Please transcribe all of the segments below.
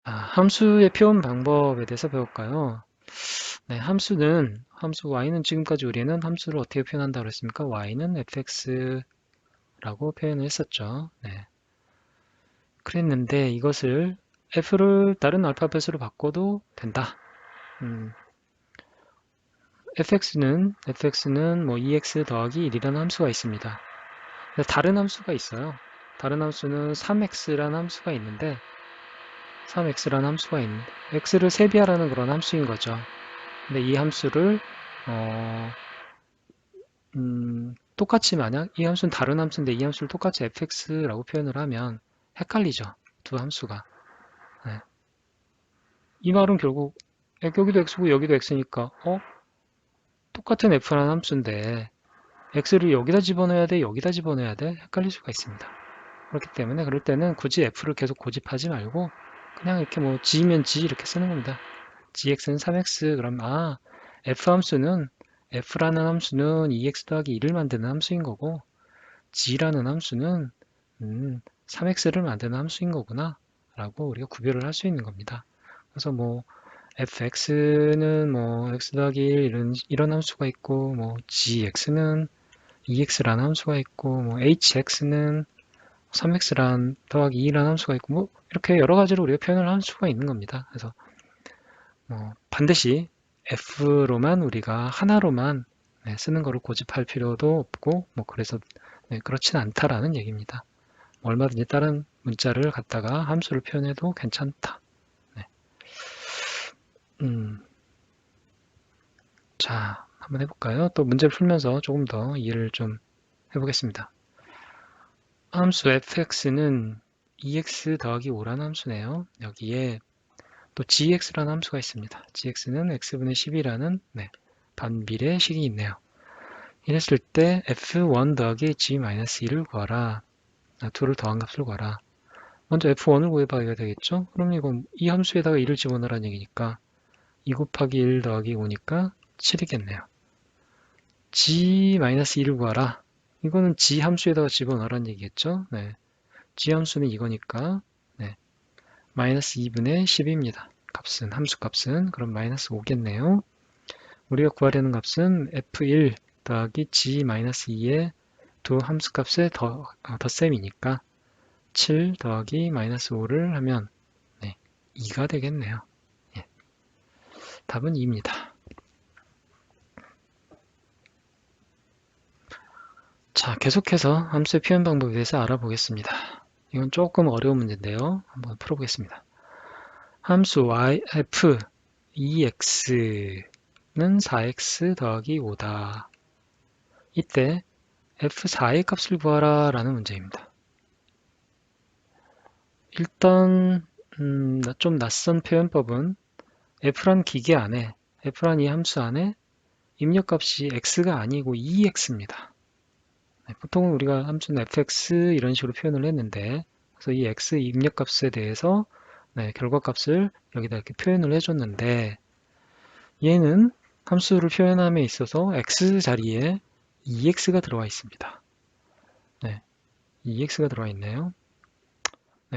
함수의 표현 방법에 대해서 배울까요? 네, 함수 y는 지금까지 우리는 함수를 어떻게 표현한다고 했습니까? y는 fx라고 표현을 했었죠. 네, 그랬는데 이것을 f를 다른 알파벳으로 바꿔도 된다. 음, fx는 뭐 ex 더하기 1이라는 함수가 있습니다. 다른 함수가 있어요. 다른 함수는 3x라는 함수가 있는데 x를 세비하라는 그런 함수인 거죠. 근데 이 함수를 어, 똑같이 만약 이 함수는 다른 함수인데 이 함수를 똑같이 fx라고 표현을 하면 헷갈리죠. 두 함수가. 네. 이 말은 결국 여기도 x고 여기도 x니까 똑같은 f라는 함수인데 x를 여기다 집어넣어야 돼, 여기다 집어넣어야 돼? 헷갈릴 수가 있습니다. 그렇기 때문에 그럴 때는 굳이 f를 계속 고집하지 말고 그냥 이렇게 뭐 g면 g 이렇게 쓰는 겁니다. gx는 3x 그럼 f 함수는 f라는 함수는 2x 더하기 1을 만드는 함수인 거고 g라는 함수는 3x를 만드는 함수인 거구나 라고 우리가 구별을 할 수 있는 겁니다. 그래서 뭐 fx는 뭐 x 더하기 1 이런 함수가 있고 뭐 gx는 2x라는 함수가 있고 뭐 hx는 3x란 더하기 2라는 함수가 있고 뭐 이렇게 여러 가지로 우리가 표현을 할 수가 있는 겁니다. 그래서 반드시 f로만 우리가 하나로만 쓰는 거를 고집할 필요도 없고 뭐 그래서 그렇진 않다라는 얘기입니다. 얼마든지 다른 문자를 갖다가 함수를 표현해도 괜찮다. 네. 음, 자, 한번 해볼까요? 또 문제를 풀면서 조금 더 이해를 좀 해보겠습니다. 함수 fx는 2x 더하기 5라는 함수네요. 여기에 또 gx라는 함수가 있습니다. gx는 x분의 10이라는 반비례 식이 있네요. 이랬을 때 f1 더하기 g-1을 구하라. 2를 더한 값을 구하라. 먼저 f1을 구해봐야 되겠죠? 그럼 이건 이 함수에다가 1을 집어넣으라는 얘기니까 2 곱하기 1 더하기 5니까 7이겠네요. g-1을 구하라. 이거는 g 함수에다가 집어넣으라는 얘기겠죠? 네. g 함수는 이거니까 마이너스 2분의 10입니다. 함수 값은 그럼 마이너스 5겠네요. 우리가 구하려는 값은 f1 더하기 g-2의 두 함수 값의 덧셈이니까 7 더하기 마이너스 5를 하면 2가 되겠네요. 예, 답은 2입니다. 자, 계속해서 함수의 표현 방법에 대해서 알아보겠습니다. 이건 조금 어려운 문제인데요. 한번 풀어보겠습니다. 함수 f 2x는 4x 더하기 5다. 이때 f4의 값을 구하라 라는 문제입니다. 일단 좀 낯선 표현법은 f란 기계 안에 f란 이 함수 안에 입력값이 x가 아니고 2x입니다. 보통은 우리가 함수는 fx 이런 식으로 표현을 했는데 그래서 이 x 입력값에 대해서 결과값을 여기다 이렇게 표현을 해줬는데 얘는 함수를 표현함에 있어서 x 자리에 2x가 들어와 있습니다. 2x가 들어와 있네요.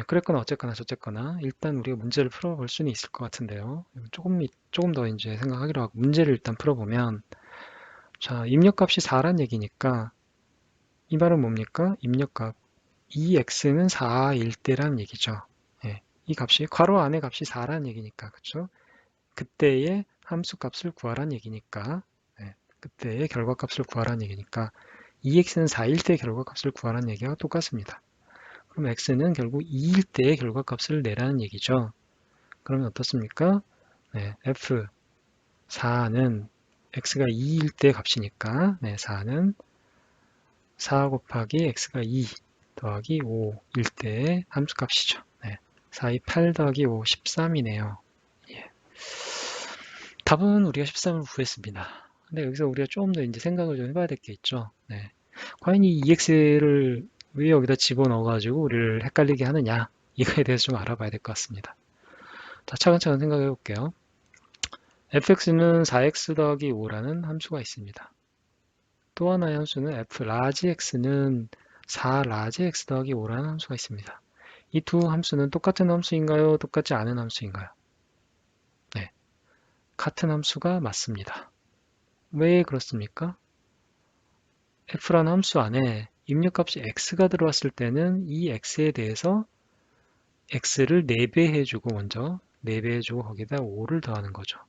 그랬거나 어쨌거나 저쨌거나 일단 우리가 문제를 풀어볼 수는 있을 것 같은데요. 조금 더 이제 생각하기로 하고 문제를 일단 풀어보면 자, 입력값이 4란 얘기니까 이 말은 뭡니까? 입력값 2x는 4일 때란 얘기죠. 이 값이 괄호 안에 값이 4란 얘기니까 그쵸? 그때의 함수 값을 구하란 얘기니까 그때의 결과값을 구하란 얘기니까 2x는 4일 때 결과값을 구하란 얘기가 똑같습니다. 그럼 x는 결국 2일 때의 결과값을 내라는 얘기죠. 그러면 어떻습니까? f4는 x가 2일 때 값이니까 4는 4 곱하기 x가 2 더하기 5일 때의 함수값이죠. 4, 2, 8 더하기 5, 13이네요. 예. 답은 우리가 13을 구했습니다. 근데 여기서 우리가 조금 더 이제 생각을 좀 해봐야 될 게 있죠. 과연 이 EX를 왜 여기다 집어넣어가지고 우리를 헷갈리게 하느냐 이거에 대해서 좀 알아봐야 될 것 같습니다. 자, 차근차근 생각해 볼게요. fx는 4x 더하기 5라는 함수가 있습니다. 또 하나의 함수는 f 라지 x는 4 라지 x 더하기 5라는 함수가 있습니다. 이 두 함수는 똑같은 함수인가요? 똑같지 않은 함수인가요? 네, 같은 함수가 맞습니다. 왜 그렇습니까? f라는 함수 안에 입력값이 x가 들어왔을 때는 이 x에 대해서 x를 4배해주고 먼저 4배해주고 거기다 5를 더하는 거죠.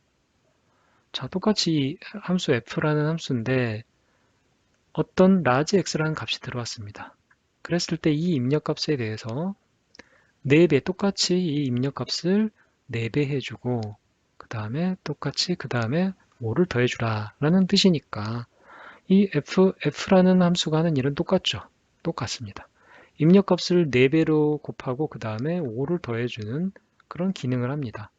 자, 똑같이 함수 f라는 함수인데 어떤 라지 x라는 값이 들어왔습니다. 그랬을 때 이 입력값에 대해서 4배, 똑같이 이 입력값을 4배 해주고 그 다음에 똑같이 그 다음에 5를 더해주라 라는 뜻이니까 이 f라는 함수가 하는 일은 똑같죠. 똑같습니다. 입력값을 4배로 곱하고 그 다음에 5를 더해주는 그런 기능을 합니다.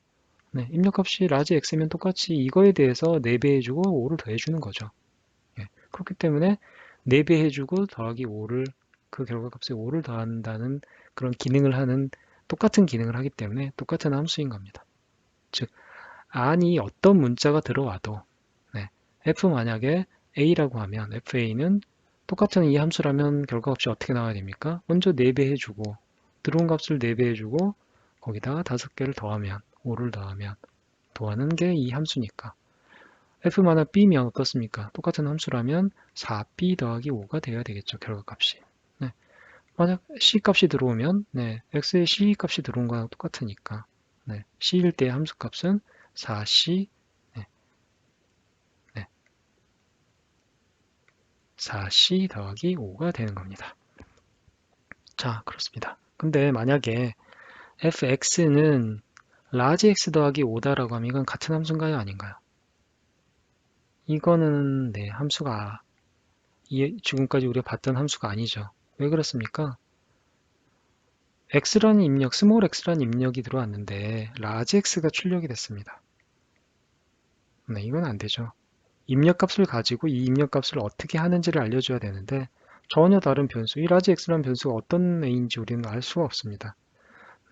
네, 입력값이 라지 x면 똑같이 이거에 대해서 4배 해주고 5를 더해주는 거죠. 예, 그렇기 때문에 4배 해주고 더하기 5를 그 결과값에 5를 더한다는 그런 기능을 하는 똑같은 기능을 하기 때문에 똑같은 함수인 겁니다. 즉 안이 어떤 문자가 들어와도 네, f 만약에 a라고 하면 fa는 똑같은 이 함수라면 결과값이 어떻게 나와야 됩니까? 먼저 4배 해주고 들어온 값을 4배 해주고 거기다가 5개를 더하면 5를 더하면 더하는 게 이 함수니까 f마다 b면 어떻습니까? 똑같은 함수라면 4b 더하기 5가 되어야 되겠죠. 결과값이. 네. 만약 c 값이 들어오면 네, x의 c 값이 들어온 거랑 똑같으니까 네, c일 때 함수값은 4c 네, 네, 4c 더하기 5가 되는 겁니다. 자, 그렇습니다. 근데 만약에 fx는 라지 x 더하기 5다라고 하면 이건 같은 함수인가요? 아닌가요? 이거는 네, 함수가 지금까지 우리가 봤던 함수가 아니죠. 왜 그렇습니까? x라는 입력, 스몰 x라는 입력이 들어왔는데 라지 x가 출력이 됐습니다. 네, 이건 안 되죠. 입력값을 가지고 이 입력값을 어떻게 하는지를 알려줘야 되는데 전혀 다른 변수, 이 라지 x라는 변수가 어떤 애인지 우리는 알 수가 없습니다.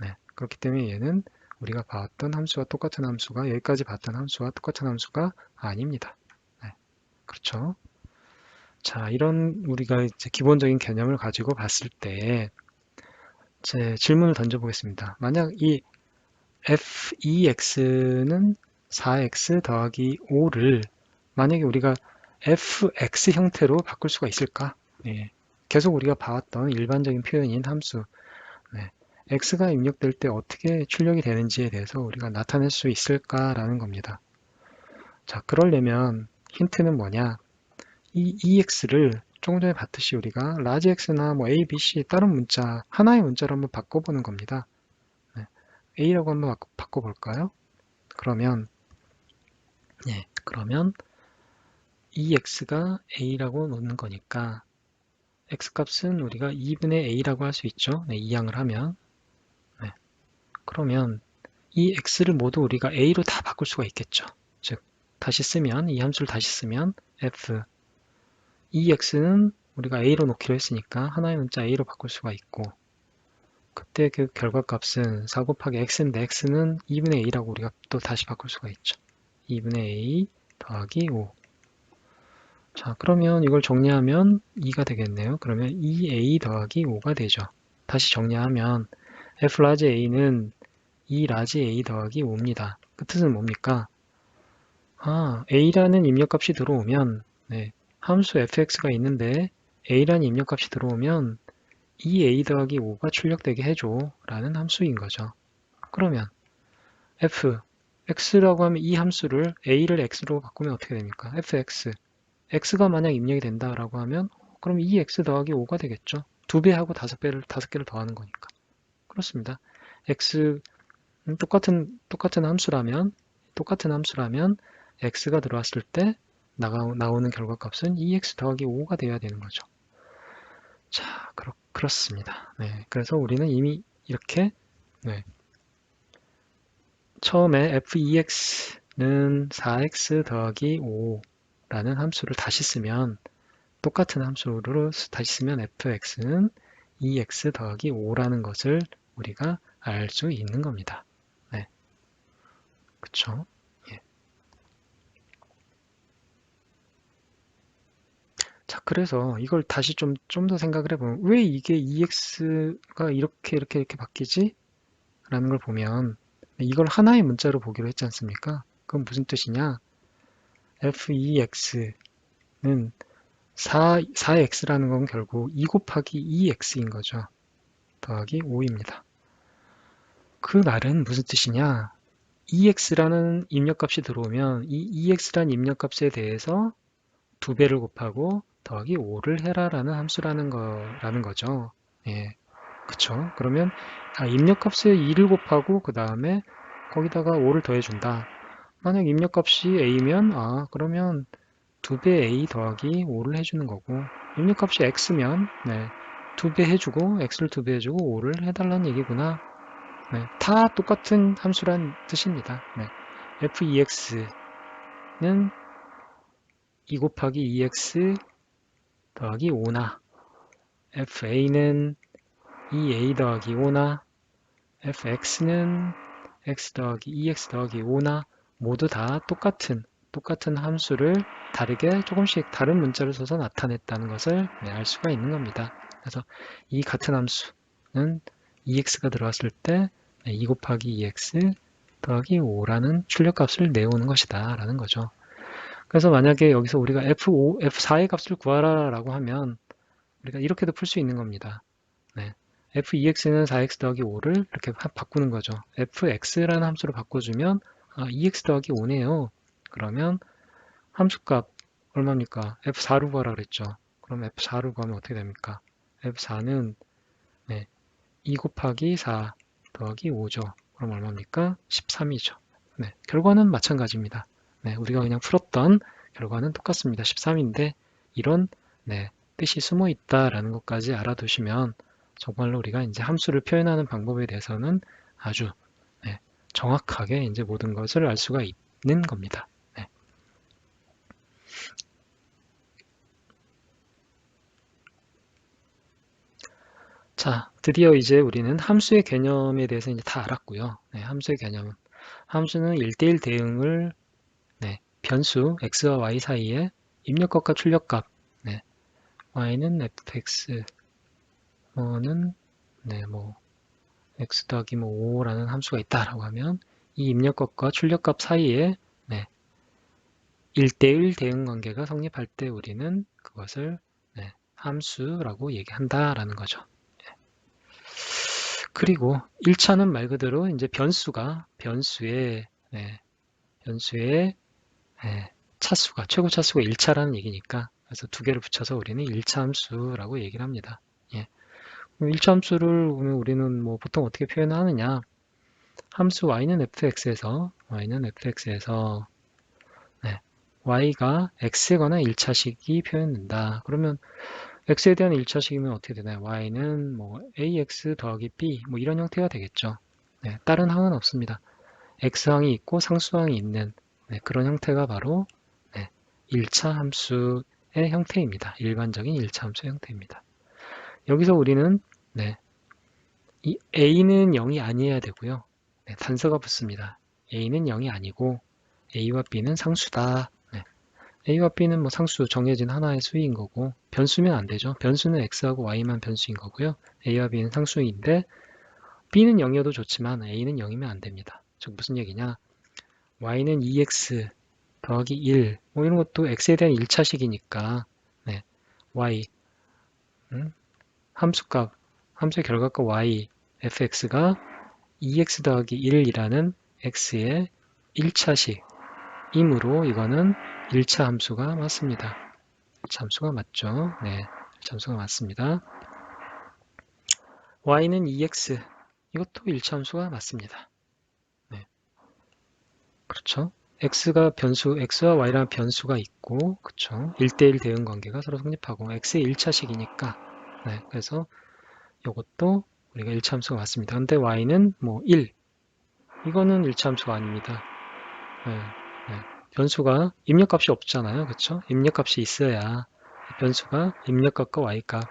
네, 그렇기 때문에 얘는 우리가 봤던 함수와 똑같은 함수가 여기까지 봤던 함수와 똑같은 함수가 아닙니다. 네, 그렇죠. 자, 이런 우리가 이제 기본적인 개념을 가지고 봤을 때 제 질문을 던져보겠습니다. 만약 이 f2x는 4x 더하기 5를 만약에 우리가 fx 형태로 바꿀 수가 있을까? 네, 계속 우리가 봐왔던 일반적인 표현인 함수 네, x가 입력될 때 어떻게 출력이 되는지에 대해서 우리가 나타낼 수 있을까라는 겁니다. 자, 그러려면 힌트는 뭐냐? 이 ex를 조금 전에 봤듯이 우리가 large x나 뭐 a, b, c 다른 문자 하나의 문자로 한번 바꿔보는 겁니다. 네, a라고 한번 바꿔볼까요? 그러면 그러면 이 x가 a라고 놓는 거니까 x값은 우리가 2분의 a라고 할 수 있죠. 네, 이항을 하면 네, 그러면 이 x를 모두 우리가 a로 다 바꿀 수가 있겠죠. 즉 다시 쓰면 이 함수를 다시 쓰면 f 이 x는 우리가 a로 놓기로 했으니까 하나의 문자 a로 바꿀 수가 있고 그때 그 결과값은 4 곱하기 x인데 x는 2분의 a라고 우리가 또 다시 바꿀 수가 있죠. 2분의 a 더하기 5 자, 그러면 이걸 정리하면 2가 되겠네요. 그러면 2a 더하기 5가 되죠. 다시 정리하면 f 라지 a는 2 라지 a 더하기 5입니다. 그 뜻은 뭡니까? a라는 입력값이 들어오면 네, 함수 fx가 있는데 a라는 입력값이 들어오면 2a 더하기 5가 출력되게 해줘 라는 함수인 거죠. 그러면 x라고 하면 이 함수를 a를 x로 바꾸면 어떻게 됩니까? fx x가 만약 입력이 된다라고 하면 그럼 2x 더하기 5가 되겠죠. 2배하고 5개를 더하는 거니까. 그렇습니다. x 똑같은 함수라면 x가 들어왔을 때 나오는 결과값은 2x 더하기 5가 되어야 되는 거죠. 자, 그렇습니다. 네, 그래서 우리는 이미 이렇게 네, 처음에 f2x는 4x 더하기 5라는 함수를 다시 쓰면 똑같은 함수로 다시 쓰면 fx는 2x 더하기 5라는 것을 우리가 알 수 있는 겁니다. 네, 그쵸? 예. 자, 그래서 이걸 다시 좀 더 생각을 해보면 왜 이게 EX가 이렇게 바뀌지? 라는 걸 보면 이걸 하나의 문자로 보기로 했지 않습니까? 그건 무슨 뜻이냐? FEX는 4X라는 건 결국 2 곱하기 2X인 거죠. 더하기 5입니다. 그 말은 무슨 뜻이냐? EX라는 입력값이 들어오면 이 EX라는 입력값에 대해서 2배를 곱하고 더하기 5를 해라라는 함수라는 거죠. 예, 그쵸? 그러면 입력값에 2를 곱하고 그 다음에 거기다가 5를 더해준다. 만약 입력값이 A면 그러면 2배 A 더하기 5를 해주는 거고 입력값이 X면 2배 해주고 X를 2배 해주고 5를 해달라는 얘기구나. 다 똑같은 함수란 뜻입니다. FEX는 2 곱하기 2X 더하기 5나 FA는 2A 더하기 5나 FX는 X 더하기 2X 더하기 5나 모두 다 똑같은 함수를 다르게 조금씩 다른 문자를 써서 나타냈다는 것을 알 수가 있는 겁니다. 그래서 이 같은 함수는 2x가 들어왔을 때 2 곱하기 2x 더하기 5라는 출력값을 내오는 것이다 라는 거죠. 그래서 만약에 여기서 우리가 F4의 값을 구하라 라고 하면 우리가 이렇게도 풀 수 있는 겁니다. F2x는 4x 더하기 5를 이렇게 바꾸는 거죠. fx라는 함수로 바꿔주면 2x 더하기 5네요. 그러면 함수값 얼마입니까? F4로 구하라 그랬죠. 그럼 F4로 구하면 어떻게 됩니까? F4는 2 곱하기 4 더하기 5죠. 그럼 얼마입니까? 13이죠. 결과는 마찬가지입니다. 우리가 그냥 풀었던 결과는 똑같습니다. 13인데 이런 뜻이 숨어 있다라는 것까지 알아두시면 정말로 우리가 이제 함수를 표현하는 방법에 대해서는 아주 정확하게 이제 모든 것을 알 수가 있는 겁니다. 자, 드디어 이제 우리는 함수의 개념에 대해서 이제 다 알았고요. 함수의 개념은 함수는 1대1 대응을 변수 x와 y 사이에 입력값과 출력값 y는 fx 뭐는 x 더하기 5라는 함수가 있다라고 하면 이 입력값과 출력값 사이에 1대1 대응 관계가 성립할 때 우리는 그것을 함수라고 얘기한다라는 거죠. 그리고 1차는 말 그대로 이제 변수의 차수가 최고 차수가 1차라는 얘기니까 그래서 두 개를 붙여서 우리는 1차 함수라고 얘기를 합니다. 1차 함수를 우리는 뭐 보통 어떻게 표현하느냐? 함수 y는 fx에서 y가 x에 관한 1차식이 표현된다. 그러면 x에 대한 1차식이면 어떻게 되나요? y는 뭐 ax 더하기 b 뭐 이런 형태가 되겠죠. 다른 항은 없습니다. x항이 있고 상수항이 있는 그런 형태가 바로 1차 함수의 형태입니다. 일반적인 1차 함수의 형태입니다. 여기서 우리는 이 a는 0이 아니어야 되고요. 단서가 붙습니다. a는 0이 아니고 a와 b는 상수다. a와 b는 뭐 상수 정해진 하나의 수인 거고 변수면 안 되죠. 변수는 x하고 y만 변수인 거고요. a와 b는 상수인데 b는 0이어도 좋지만 a는 0이면 안 됩니다. 즉 무슨 얘기냐? y는 2x 더하기 1, 뭐 이런 것도 x에 대한 1차식이니까 y 함수의 결과값 y fx가 2x 더하기 1이라는 x의 1차식이므로 이거는 1차 함수가 맞습니다. 1차 함수가 맞죠? 1차 함수가 맞습니다. y는 2x 이것도 1차 함수가 맞습니다. 그렇죠? x와 y라는 변수가 있고, 그쵸? 1대1 대응 관계가 서로 성립하고, x의 1차식이니까, 그래서 이것도 우리가 1차 함수가 맞습니다. 근데 y는 뭐 1, 이거는 1차 함수가 아닙니다. 변수가 입력값이 없잖아요. 그쵸? 입력값이 있어야 변수가 입력값과 y값,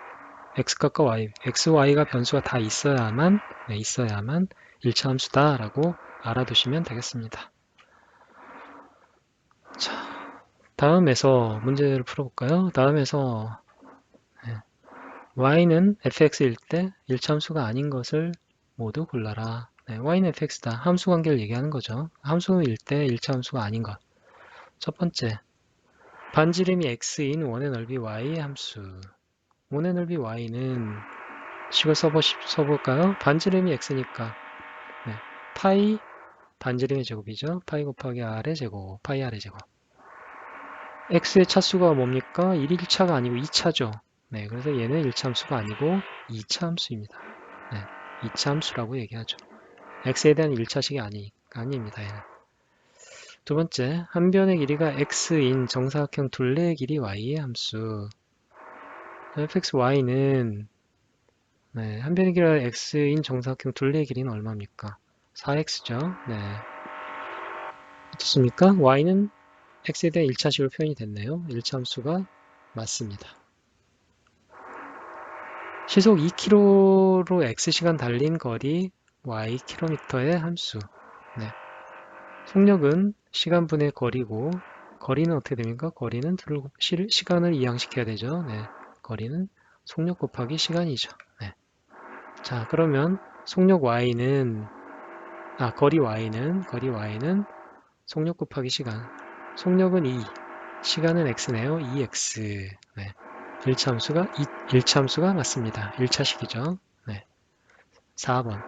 x값과 y, x, y가 변수가 다 있어야만 1차 함수다라고 알아두시면 되겠습니다. 자, 다음에서 문제를 풀어볼까요? 다음에서 y는 fx일 때 일차함수가 아닌 것을 모두 골라라. y는 fx다. 함수 관계를 얘기하는 거죠. 함수일 때 일차함수가 아닌 것. 첫 번째, 반지름이 x인 원의 넓이 y의 함수. 원의 넓이 y는 식을 써볼까요? 반지름이 x니까 파이 반지름의 제곱이죠. 파이 곱하기 r의 제곱, 파이 r의 제곱. x의 차수가 뭡니까? 1차가 아니고 2차죠. 네, 그래서 얘는 1차 함수가 아니고 2차 함수입니다. 네, 2차 함수라고 얘기하죠. x에 대한 1차식이 아닙니다. 얘는. 두 번째, 한 변의 길이가 x인 정사각형 둘레의 길이 y의 함수. fxy는 한 변의 길이가 x인 정사각형 둘레의 길이는 얼마입니까? 4x죠. 네. 어떻습니까? y는 x에 대한 1차식으로 표현이 됐네요. 1차 함수가 맞습니다. 시속 2km로 x시간 달린 거리 y km의 함수. 네. 속력은 시간분의 거리고 거리는 어떻게 됩니까? 거리는 시간을 이항시켜야 되죠. 네. 거리는 속력 곱하기 시간이죠. 네. 자, 그러면 속력 y는 거리 y는 속력 곱하기 시간. 속력은 2, 시간은 x네요. 2x. 네. 1차 함수가 맞습니다. 1차식이죠. 네. 4번.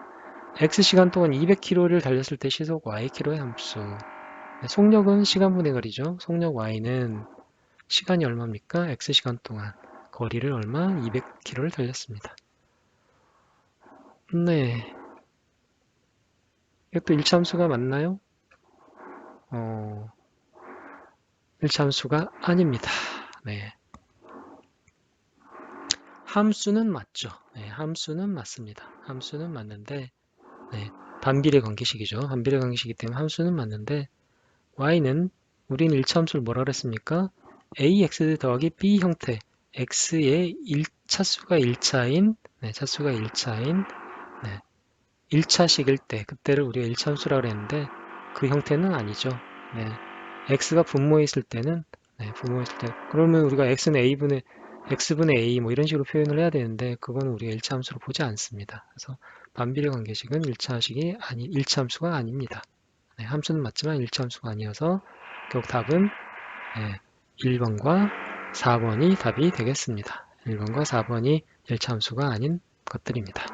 x시간 동안 200km를 달렸을 때 시속 ykm의 함수. 네, 속력은 시간분의 거리죠. 속력 y는 시간이 얼마입니까? x시간 동안. 거리를 얼마? 200km를 달렸습니다. 네. 이것도 1차 함수가 맞나요? 1차 함수가 아닙니다. 네. 함수는 맞죠. 네, 함수는 맞습니다. 함수는 맞는데 반비례 관계식이죠. 반비례 관계식이기 때문에 함수는 맞는데 y는 우리는 1차 함수를 뭐라 그랬습니까? ax 더하기 b 형태 x의 차수가 1차인 차수가 1차인 1차식일 때 그때를 우리가 1차 함수라고 그랬는데 그 형태는 아니죠. x가 분모에 있을 때는 분모에 있을 때 그러면 우리가 x는 x분의 a 뭐 이런 식으로 표현을 해야 되는데 그거는 우리가 1차 함수로 보지 않습니다. 그래서 반비례 관계식은 1차 함수가 아닙니다. 함수는 맞지만 1차 함수가 아니어서 결국 답은 1번과 4번이 답이 되겠습니다. 1번과 4번이 1차 함수가 아닌 것들입니다.